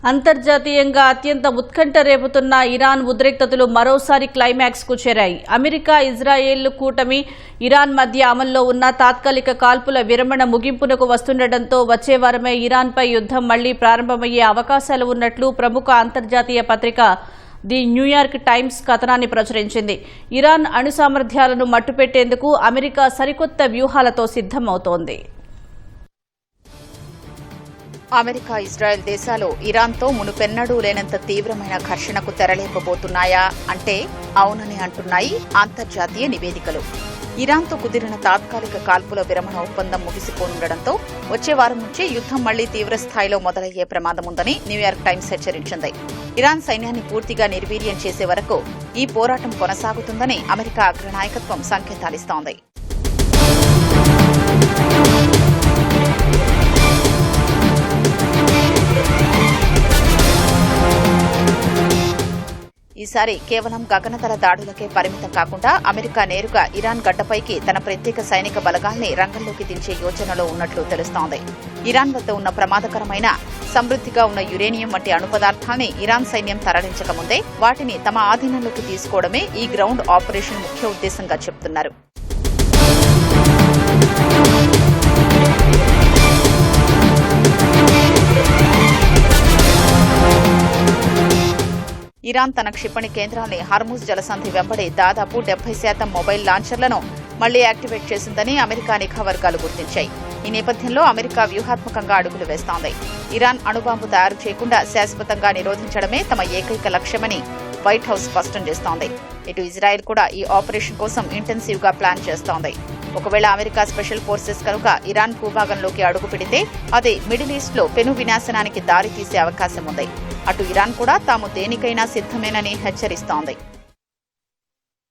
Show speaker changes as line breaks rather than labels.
అంతర్జాతీయంగా అత్యంత ఉత్కంఠ రేపుతున్న ఇరాన్ ఉద్రిక్తతలు మరోసారి క్లైమాక్స్ కు చేరాయి. అమెరికా, ఇజ్రాయెల్ కూటమి ఇరాన్ మధ్య అమల్లో ఉన్న తాత్కాలిక కాల్పుల విరమణ ముగింపునకు వస్తుండటంతో వచ్చే వారమే ఇరాన్పై యుద్ధం మళ్లీ ప్రారంభమయ్యే అవకాశాలు ఉన్నట్లు ప్రముఖ అంతర్జాతీయ పత్రిక ది న్యూయార్క్ టైమ్స్ కథనాన్ని ప్రచురించింది. ఇరాన్ అణు సామర్థ్యాలను మట్టుపెట్టేందుకు అమెరికా సరికొత్త వ్యూహాలతో సిద్దమవుతోంది.
అమెరికా, ఇజ్రాయెల్ దేశాలు ఇరాన్తో మునుపెన్నడూ లేనంత తీవ్రమైన ఘర్షణకు తెరలేపబోతున్నాయా అంటే అవునని అంటున్నాయి అంతర్జాతీయ నివేదికలు. ఇరాన్తో కుదిరిన తాత్కాలిక కాల్పుల విరమణ ఒప్పందం ముగిసిపోనుండటంతో వచ్చే వారం నుంచే యుద్దం మళ్లీ తీవ్రస్థాయిలో మొదలయ్యే ప్రమాదముందని న్యూయార్క్ టైమ్స్ హెచ్చరించింది. ఇరాన్ సైన్యాన్ని పూర్తిగా నిర్వీర్యం చేసే వరకు ఈ పోరాటం కొనసాగుతుందని అమెరికా అగ్రనాయకత్వం సంకేతాలిస్తోంది. ఈసారి కేవలం గగనతల దాడులకే పరిమితం కాకుండా అమెరికా నేరుగా ఇరాన్ గడ్డపైకి తన ప్రత్యేక సైనిక బలగాల్ని రంగంలోకి దించే యోచనలో ఉన్నట్లు తెలుస్తోంది. ఇరాన్ వద్ద ఉన్న ప్రమాదకరమైన సమృద్దిగా ఉన్న యురేనియం వంటి అణు పదార్థాన్ని ఇరాన్ సైన్యం తరలించకముందే వాటిని తమ ఆధీనంలోకి తీసుకోవడమే ఈ గ్రౌండ్ ఆపరేషన్ ముఖ్య ఉద్దేశంగా చెబుతున్నారు. ఇరాన్ తన క్షిపణి కేంద్రాల్ని హార్ముజ్ జలసంధి వెంబడి దాదాపు 70% మొబైల్ లాంచర్లను మళ్లీ యాక్టివేట్ చేసిందని అమెరికా నిఘా వర్గాలు గుర్తించాయి. ఈ నేపథ్యంలో అమెరికా వ్యూహాత్మకంగా అడుగులు వేస్తోంది. ఇరాన్ అణుబాంబు తయారు చేయకుండా శాశ్వతంగా నిరోధించడమే తమ ఏకైక లక్ష్యమని వైట్ హౌస్ స్పష్టం చేస్తోంది. ఇటు ఇజ్రాయెల్ కూడా ఈ ఆపరేషన్ కోసం ఇంటెన్సివ్ గా ప్లాన్ చేస్తోంది. ఒకవేళ అమెరికా స్పెషల్ ఫోర్సెస్ కనుక ఇరాన్ భూభాగంలోకి అడుగు పెడితే అది మిడిల్ ఈస్ట్ లో పెను వినాశనానికి దారి తీసే అవకాశం ఉంది. అటు ఇరాన్ కూడా తాము దేనికైనా సిద్దమేనని హెచ్చరిస్తోంది.